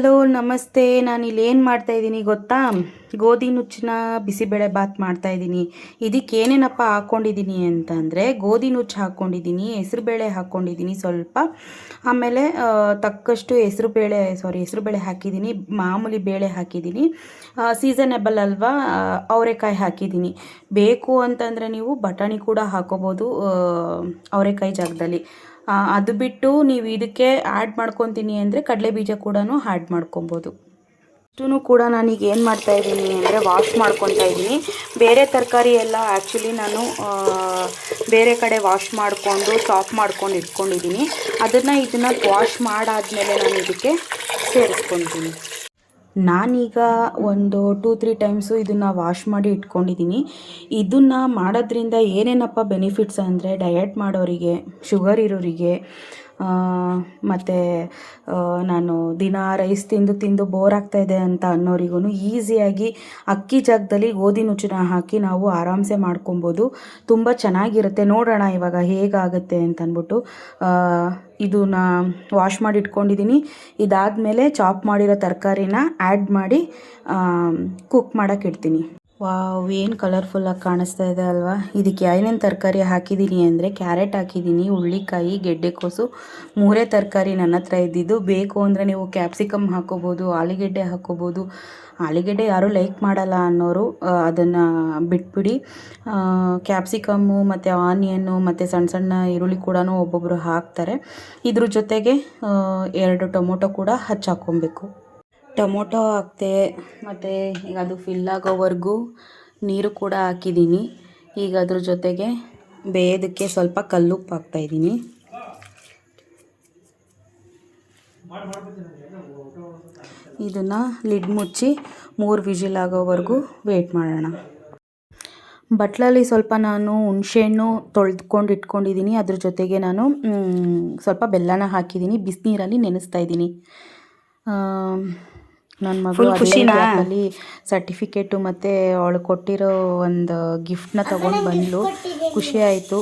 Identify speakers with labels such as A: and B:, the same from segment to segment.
A: Hello ನಮಸ್ತೆ. ನಾನಿಲ್ಲಿ ಏನು ಮಾಡ್ತಾಯಿದ್ದೀನಿ ಗೊತ್ತಾ? ಗೋಧಿ ನುಚ್ಚನ್ನ ಬಿಸಿಬೇಳೆ ಬಾತ್ ಮಾಡ್ತಾಯಿದ್ದೀನಿ. ಇದಕ್ಕೆ ಏನೇನಪ್ಪ ಹಾಕ್ಕೊಂಡಿದ್ದೀನಿ ಅಂತಂದರೆ, ಗೋಧಿ ನುಚ್ಚು ಹಾಕ್ಕೊಂಡಿದ್ದೀನಿ, ಹೆಸರುಬೇಳೆ ಹಾಕ್ಕೊಂಡಿದ್ದೀನಿ ಸ್ವಲ್ಪ, ಆಮೇಲೆ ತಕ್ಕಷ್ಟು ಹೆಸರುಬೇಳೆ ಹಾಕಿದ್ದೀನಿ, ಮಾಮೂಲಿ ಬೇಳೆ ಹಾಕಿದ್ದೀನಿ, ಸೀಸನೇಬಲ್ ಅಲ್ವಾ ಅವರೆಕಾಯಿ ಹಾಕಿದ್ದೀನಿ. ಬೇಕು ಅಂತಂದರೆ ನೀವು ಬಟಾಣಿ ಕೂಡ ಹಾಕೋಬೋದು ಅವರೆಕಾಯಿ ಜಾಗದಲ್ಲಿ. ಅದು ಬಿಟ್ಟು ನೀವು ಇದಕ್ಕೆ ಆ್ಯಡ್ ಮಾಡ್ಕೊತೀನಿ ಅಂದರೆ ಕಡಲೆ ಬೀಜ ಕೂಡ ಆ್ಯಡ್ ಮಾಡ್ಕೊಬೋದು. ಇಷ್ಟೂ ಕೂಡ ನಾನೀಗ ಏನು ಮಾಡ್ತಾಯಿದ್ದೀನಿ ಅಂದರೆ ವಾಶ್ ಮಾಡ್ಕೊತಾ ಇದ್ದೀನಿ. ಬೇರೆ ತರಕಾರಿ ಎಲ್ಲ ಆ್ಯಕ್ಚುಲಿ ನಾನು ಬೇರೆ ಕಡೆ ವಾಶ್ ಮಾಡಿಕೊಂಡು ಚಾಪ್ ಮಾಡ್ಕೊಂಡು ಇಟ್ಕೊಂಡಿದ್ದೀನಿ. ಇದನ್ನು ವಾಶ್ ಮಾಡಾದಮೇಲೆ ನಾನು ಇದಕ್ಕೆ ಸೇರಿಸ್ಕೊತೀನಿ. ನಾನೀಗ ಒಂದು 2-3 ಟೈಮ್ಸು ಇದನ್ನು ವಾಶ್ ಮಾಡಿ ಇಟ್ಕೊಂಡಿದ್ದೀನಿ. ಇದನ್ನು ಮಾಡೋದ್ರಿಂದ ಏನೇನಪ್ಪ ಬೆನಿಫಿಟ್ಸ್ ಅಂದರೆ, ಡಯಟ್ ಮಾಡೋರಿಗೆ, ಶುಗರ್ ಇರೋರಿಗೆ, ಮತ್ತು ನಾನು ದಿನ ರೈಸ್ ತಿಂದು ಬೋರ್ ಆಗ್ತಾಯಿದೆ ಅಂತ ಅನ್ನೋರಿಗೂ ಈಸಿಯಾಗಿ ಅಕ್ಕಿ ಜಾಗದಲ್ಲಿ ಗೋಧಿ ನುಚ್ಚನ್ನ ಹಾಕಿ ನಾವು ಆರಾಮ್ಸೆ ಮಾಡ್ಕೊಬೋದು. ತುಂಬ ಚೆನ್ನಾಗಿರುತ್ತೆ. ನೋಡೋಣ ಇವಾಗ ಹೇಗಾಗುತ್ತೆ ಅಂತಂದ್ಬಿಟ್ಟು ಇದನ್ನ ವಾಶ್ ಮಾಡಿ ಇಟ್ಕೊಂಡಿದ್ದೀನಿ. ಇದಾದಮೇಲೆ ಚಾಪ್ ಮಾಡಿರೋ ತರಕಾರಿನ ಆ್ಯಡ್ ಮಾಡಿ ಕುಕ್ ಮಾಡೋಕ್ಕೆ ಇಡ್ತೀನಿ. ವಾವ್, ಏನು ಕಲರ್ಫುಲ್ಲಾಗಿ ಕಾಣಿಸ್ತಾ ಇದೆ ಅಲ್ವಾ? ಇದಕ್ಕೆ ಏನೇನು ತರಕಾರಿ ಹಾಕಿದ್ದೀನಿ ಅಂದರೆ, ಕ್ಯಾರೆಟ್ ಹಾಕಿದ್ದೀನಿ, ಹುಳ್ಳಿಕಾಯಿ, ಗೆಡ್ಡೆಕೋಸು, 3 ತರಕಾರಿ ನನ್ನ ಹತ್ರ ಇದ್ದಿದ್ದು. ಬೇಕು ಅಂದರೆ ನೀವು ಕ್ಯಾಪ್ಸಿಕಮ್ ಹಾಕೋಬೋದು, ಆಲೂಗೆಡ್ಡೆ ಹಾಕೋಬೋದು. ಆಲೂಗೆಡ್ಡೆ ಯಾರೂ ಲೈಕ್ ಮಾಡಲ್ಲ ಅನ್ನೋರು ಅದನ್ನು ಬಿಟ್ಬಿಡಿ. ಕ್ಯಾಪ್ಸಿಕಮ್ಮು ಮತ್ತು ಆನಿಯನ್ನು ಮತ್ತು ಸಣ್ಣ ಈರುಳ್ಳಿ ಕೂಡ ಒಬ್ಬೊಬ್ಬರು ಹಾಕ್ತಾರೆ. ಇದ್ರ ಜೊತೆಗೆ 2 ಟೊಮೊಟೊ ಕೂಡ ಹಾಕ್ಕೊಬೇಕು. ಟೊಮೊಟೊ ಹಾಕ್ತೆ, ಮತ್ತು ಈಗ ಅದು ಫಿಲ್ ಆಗೋವರೆಗೂ ನೀರು ಕೂಡ ಹಾಕಿದ್ದೀನಿ. ಈಗ ಅದ್ರ ಜೊತೆಗೆ ಬೇಯೋದಕ್ಕೆ ಸ್ವಲ್ಪ ಕಲ್ಲುಪ್ಪು ಹಾಕ್ತಾಯಿದ್ದೀನಿ. ಇದನ್ನು ಲಿಡ್ ಮುಚ್ಚಿ 3 ವಿಜಿಲ್ ಆಗೋವರೆಗೂ ವೆಯ್ಟ್ ಮಾಡೋಣ. ಬಟ್ಲಲ್ಲಿ ಸ್ವಲ್ಪ ನಾನು ಹುಣಸೆಹಣ್ಣು ತೊಳೆದುಕೊಂಡು ಇಟ್ಕೊಂಡಿದ್ದೀನಿ. ಅದ್ರ ಜೊತೆಗೆ ನಾನು ಸ್ವಲ್ಪ ಬೆಲ್ಲನ ಹಾಕಿದ್ದೀನಿ, ಬಿಸಿನೀರಲ್ಲಿ ನೆನೆಸ್ತಾ ಇದ್ದೀನಿ. ನನ್ನ ಮಗಳು ಅಲ್ಲಿ ಸರ್ಟಿಫಿಕೇಟು ಮತ್ತು ಅವಳು ಕೊಟ್ಟಿರೋ ಒಂದು ಗಿಫ್ಟನ್ನ ತೊಗೊಂಡು ಬಂದಳು. ಖುಷಿ ಆಯಿತು,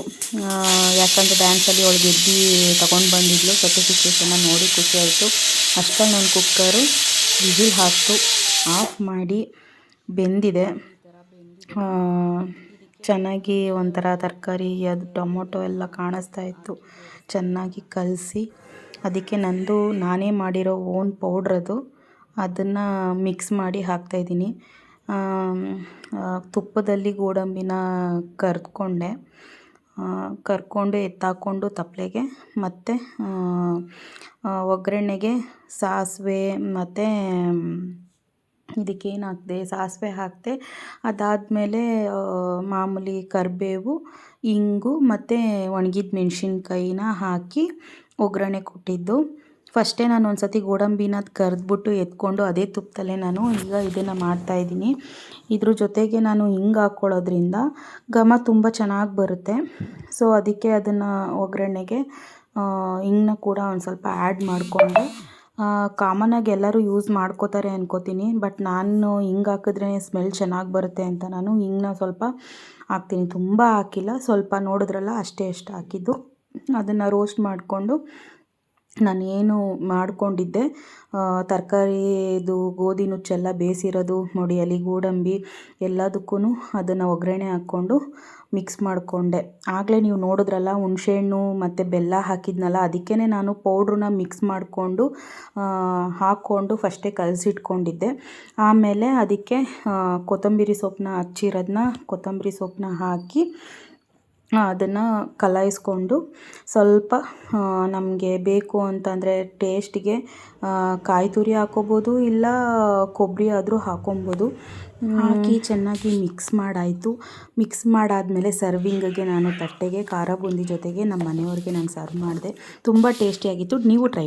A: ಯಾಕಂದರೆ ಡ್ಯಾನ್ಸಲ್ಲಿ ಅವಳು ಗೆದ್ದು ತೊಗೊಂಡು ಬಂದಿದ್ಲು. ಸರ್ಟಿಫಿಕೇಟನ್ನು ನೋಡಿ ಖುಷಿ ಆಯಿತು. ಅಷ್ಟರಲ್ಲಿ ನನ್ನ ಕುಕ್ಕರು ವಿಜಿಲ್ ಹಾಕ್ತು, ಆಫ್ ಮಾಡಿ ಬೆಂದಿದೆ. ಚೆನ್ನಾಗಿ ಒಂಥರ ತರಕಾರಿ ಅದು ಟೊಮೊಟೊ ಎಲ್ಲ ಕಾಣಿಸ್ತಾ ಇತ್ತು. ಚೆನ್ನಾಗಿ ಕಲಸಿ ಅದಕ್ಕೆ ನಾನೇ ಮಾಡಿರೋ ಓನ್ ಪೌಡ್ರದು, ಅದನ್ನು ಮಿಕ್ಸ್ ಮಾಡಿ ಹಾಕ್ತಾಯಿದ್ದೀನಿ. ತುಪ್ಪದಲ್ಲಿ ಗೋಡಂಬಿನ ಕರ್ಕೊಂಡು ಎತ್ತಾಕೊಂಡು ತಪ್ಪಲೆಗೆ, ಮತ್ತು ಒಗ್ಗರಣೆಗೆ ಸಾಸಿವೆ ಮತ್ತು ಇದಕ್ಕೇನು ಹಾಕಿದೆ, ಸಾಸಿವೆ ಹಾಕಿದೆ. ಅದಾದಮೇಲೆ ಮಾಮೂಲಿ ಕರಿಬೇವು, ಇಂಗು ಮತ್ತು ಒಣಗಿದ ಮೆಣಸಿನ್ಕಾಯಿನ ಹಾಕಿ ಒಗ್ಗರಣೆ ಕೊಟ್ಟಿದ್ದು. ಫಸ್ಟೇ ನಾನು ಒಂದು ಸತಿ ಗೋಡಂಬಿನ ಕರೆದ್ಬಿಟ್ಟು ಎತ್ಕೊಂಡು ಅದೇ ತುಪ್ಪದಲ್ಲೇ ನಾನು ಈಗ ಇದನ್ನು ಮಾಡ್ತಾಯಿದ್ದೀನಿ. ಇದ್ರ ಜೊತೆಗೆ ನಾನು ಹಿಂಗೆ ಹಾಕ್ಕೊಳ್ಳೋದ್ರಿಂದ ಘಮ ತುಂಬ ಚೆನ್ನಾಗಿ ಬರುತ್ತೆ. ಸೊ ಅದಕ್ಕೆ ಅದನ್ನು ಒಗ್ಗರಣೆಗೆ ಹಿಂಗನ್ನ ಕೂಡ ಒಂದು ಸ್ವಲ್ಪ ಆ್ಯಡ್ ಮಾಡಿಕೊಂಡೆ. ಕಾಮನಾಗಿ ಎಲ್ಲರೂ ಯೂಸ್ ಮಾಡ್ಕೋತಾರೆ ಅನ್ಕೋತೀನಿ, ಬಟ್ ನಾನು ಹಿಂಗೆ ಹಾಕಿದ್ರೆ ಸ್ಮೆಲ್ ಚೆನ್ನಾಗಿ ಬರುತ್ತೆ ಅಂತ ನಾನು ಹಿಂಗನ್ನ ಸ್ವಲ್ಪ ಹಾಕ್ತೀನಿ. ತುಂಬ ಹಾಕಿಲ್ಲ, ಸ್ವಲ್ಪ ನೋಡಿದ್ರಲ್ಲ ಅಷ್ಟೇ ಹಾಕಿದ್ದು. ಅದನ್ನು ರೋಸ್ಟ್ ಮಾಡಿಕೊಂಡು ನಾನೇನು ಮಾಡ್ಕೊಂಡಿದ್ದೆ ತರಕಾರಿದು ಗೋಧಿ ನುಚ್ಚೆಲ್ಲ ಬೇಯಿಸಿರೋದು ನೋಡಿ, ಅಲ್ಲಿ ಗೋಡಂಬಿ ಎಲ್ಲದಕ್ಕೂ ಅದನ್ನು ಒಗ್ಗರಣೆ ಹಾಕ್ಕೊಂಡು ಮಿಕ್ಸ್ ಮಾಡಿಕೊಂಡೆ. ಆಗಲೇ ನೀವು ನೋಡಿದ್ರಲ್ಲ ಹುಣಸೆಹಣ್ಣು ಮತ್ತು ಬೆಲ್ಲ ಹಾಕಿದ್ನಲ್ಲ, ಅದಕ್ಕೇ ನಾನು ಪೌಡ್ರನ್ನ ಮಿಕ್ಸ್ ಮಾಡಿಕೊಂಡು ಹಾಕ್ಕೊಂಡು ಫಸ್ಟೇ ಕಲಸಿಟ್ಕೊಂಡಿದ್ದೆ. ಆಮೇಲೆ ಅದಕ್ಕೆ ಕೊತ್ತಂಬರಿ ಸೊಪ್ಪನ್ನ ಹಾಕಿ ಅದನ್ನು ಕಲಾಯಿಸ್ಕೊಂಡು ಸ್ವಲ್ಪ ನಮಗೆ ಬೇಕು ಅಂತಂದರೆ ಟೇಸ್ಟಿಗೆ ಕಾಯಿ ತುರಿ ಹಾಕ್ಕೋಬೋದು, ಇಲ್ಲ ಕೊಬ್ಬರಿ ಆದರೂ ಹಾಕ್ಕೊಬೋದು. ಹಾಕಿ ಚೆನ್ನಾಗಿ ಮಿಕ್ಸ್ ಮಾಡಾಯಿತು. ಮಿಕ್ಸ್ ಮಾಡಾದಮೇಲೆ ಸರ್ವಿಂಗಿಗೆ ನಾನು ತಟ್ಟೆಗೆ ಖಾರ ಬೂಂದಿ ಜೊತೆಗೆ ನಮ್ಮ ಮನೆಯವ್ರಿಗೆ ನಾನು ಸರ್ವ್ ಮಾಡಿದೆ. ತುಂಬ ಟೇಸ್ಟಿಯಾಗಿತ್ತು. ನೀವು ಟ್ರೈ